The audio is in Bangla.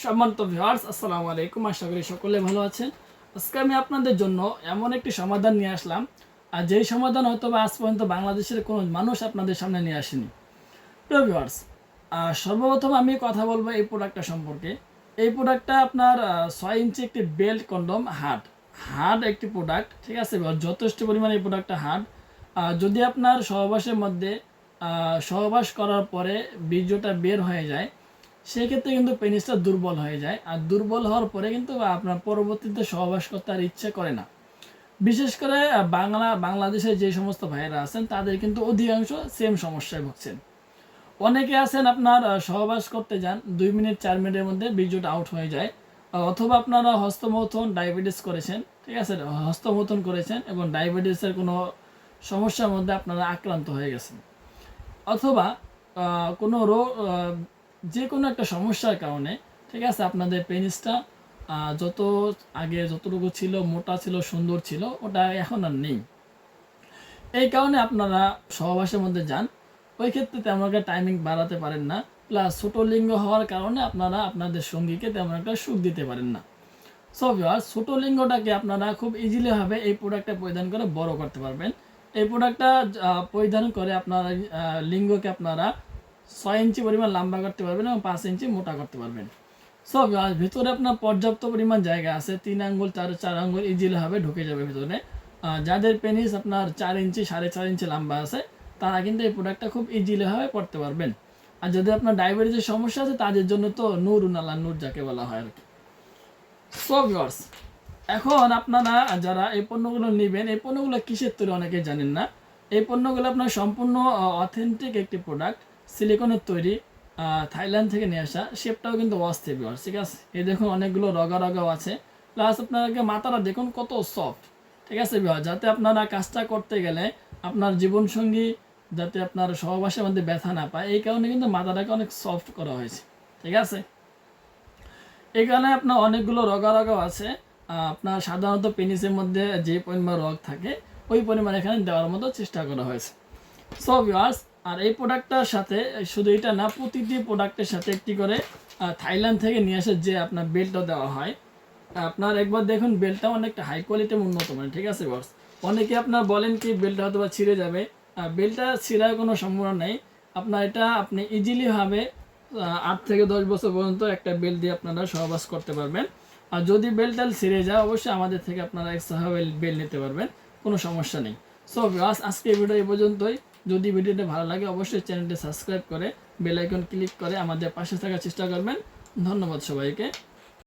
সম্মানিত ভিউয়ার্স, আসসালামু আলাইকুম। আশা করি সকলে ভালো আছেন। আজকে আমি আপনাদের জন্য এমন একটি সমাধান নিয়ে আসলাম, আর যেই সমাধান হয়তো বা আজ পর্যন্ত বাংলাদেশের কোনো মানুষ আপনাদের সামনে নিয়ে আসেনি। প্রিয় ভিউয়ার্স, সর্বপ্রথম আমি কথা বলবো এই প্রোডাক্টটা সম্পর্কে। এই প্রোডাক্টটা আপনার 6 ইঞ্চি একটি বেল্ট কন্ডম হার্ড হার্ড একটি প্রোডাক্ট, ঠিক আছে। যথেষ্ট পরিমাণে এই প্রোডাক্টটা হার্ড। যদি আপনার সহবাসের মধ্যে সহবাস করার পরে বীর্যটা বের হয়ে যায়, সেক্ষেত্রে কিন্তু পেনিসটা দুর্বল হয়ে যায়, আর দুর্বল হওয়ার পরে কিন্তু আপনার পরবর্তীতে সহবাস করতে আর ইচ্ছে করে না। বিশেষ করে বাংলাদেশে যে সমস্ত ভাইয়েরা আছেন তাদের কিন্তু অধিকাংশ সেম সমস্যায় ভুগছেন। অনেকে আছেন আপনার সহবাস করতে যান, 2 মিনিট 4 মিনিটের মধ্যে বীর্যটা আউট হয়ে যায়। অথবা আপনারা হস্তমৈথুন ডায়াবেটিস করেছেন, ঠিক আছে, হস্তমৈথুন করেছেন এবং ডায়াবেটিসের কোনো সমস্যার মধ্যে আপনারা আক্রান্ত হয়ে গেছেন। অথবা কোনো রোগ, যে কোনো একটা সমস্যার কারণে, ঠিক আছে, আপনাদের পেনিসটা যত আগে যতটুকু ছিল, মোটা ছিল, সুন্দর ছিল, ওটা এখন আর নেই। এই কারণে আপনারা সহবাসের মধ্যে যান, ওই ক্ষেত্রে তেমন একটা টাইমিং বাড়াতে পারেন না। প্লাস ছোটো লিঙ্গ হওয়ার কারণে আপনারা আপনাদের সঙ্গীকে তেমন একটা সুখ দিতে পারেন না। সো ভিউয়ার্স, ছোটো লিঙ্গটাকে আপনারা খুব ইজিলিভাবে এই প্রোডাক্টটা পরিধান করে বড় করতে পারবেন। এই প্রোডাক্টটা পরিধান করে আপনারা লিঙ্গকে আপনারা 6 ইঞ্চি পরিমাণ লম্বা করতে পারবেন এবং 5 ইঞ্চি মোটা করতে পারবেন। সো ভিতরে আপনার পর্যাপ্ত পরিমাণ জায়গা আছে, 3 আঙ্গুল 4 আঙ্গুল ইজিলিভাবে ঢুকে যাবে ভিতরে। যাদের পেনিস আপনার 4 ইঞ্চি 4.5 ইঞ্চি লম্বা আছে, তারা কিন্তু এই প্রোডাক্টটা খুব ইজিলিভাবে পড়তে পারবেন। আর যদি আপনার ডায়াবেটিসের সমস্যা আছে, তাদের জন্য তো নূর নালা নূর যাকে বলা হয় আর কি। সো ভিউয়ার্স, এখন আপনারা যারা এই পণ্যগুলো নেবেন, এই পণ্যগুলো কিসের তৈরি অনেকে জানেন না। এই পণ্যগুলো আপনার সম্পূর্ণ অথেন্টিক একটি প্রোডাক্ট, সিলিকনের তৈরি, থাইল্যান্ড থেকে নিয়ে আসা। শেপটাও কিন্তু অস্থির ভিউয়ার্স, ঠিক আছে। এই দেখুন অনেকগুলো রগা রগাও আছে। প্লাস আপনাকে মাথাটা দেখুন কত সফট, ঠিক আছে ভিউয়ার্স। যাতে আপনারা কাজটা করতে গেলে আপনার জীবনসঙ্গী যাতে আপনার সহবাসের মধ্যে ব্যথা না পায়, এই কারণে কিন্তু মাথাটাকে অনেক সফট করা হয়েছে, ঠিক আছে। এখানে আপনার অনেকগুলো রগা রগাও আছে। আপনার সাধারণত পেনিসের মধ্যে যে পরিমাণ রগ থাকে, ওই পরিমাণ এখানে দেওয়ার মতো চেষ্টা করা হয়েছে। সো ভিউয়ার্স, আর এই প্রোডাক্টটার সাথে শুধু এটা না, প্রতিটি প্রোডাক্টের সাথে একটি করে থাইল্যান্ড থেকে নিয়ে আসে যে আপনার বেল্টও দেওয়া হয়। আপনার একবার দেখুন, বেল্টটা অনেকটা হাই কোয়ালিটির উন্নত মানের, ঠিক আছে ভিউয়ার্স। অনেকে আপনার বলেন কি বেল্টটা হয়তো বা ছিঁড়ে যাবে, বেল্টটা ছিঁড়ার কোনো সম্ভাবনা নেই। আপনার এটা আপনি ইজিলিভাবে 8 থেকে 10 বছর পর্যন্ত একটা বেল্ট দিয়ে আপনারা সহবাস করতে পারবেন। আর যদি বেল্টটা ছিঁড়ে যায়, অবশ্যই আমাদের থেকে আপনারা এক্সট্রা বেল্ট নিতে পারবেন, কোনো সমস্যা নেই। সো আজকে এই ভিডিও এই পর্যন্তই। যদি ভিডিওটা ভালো লাগে, অবশ্যই চ্যানেলটি সাবস্ক্রাইব করে বেল আইকন ক্লিক করে আমাদের পাশে থাকার চেষ্টা করবেন। ধন্যবাদ সবাইকে।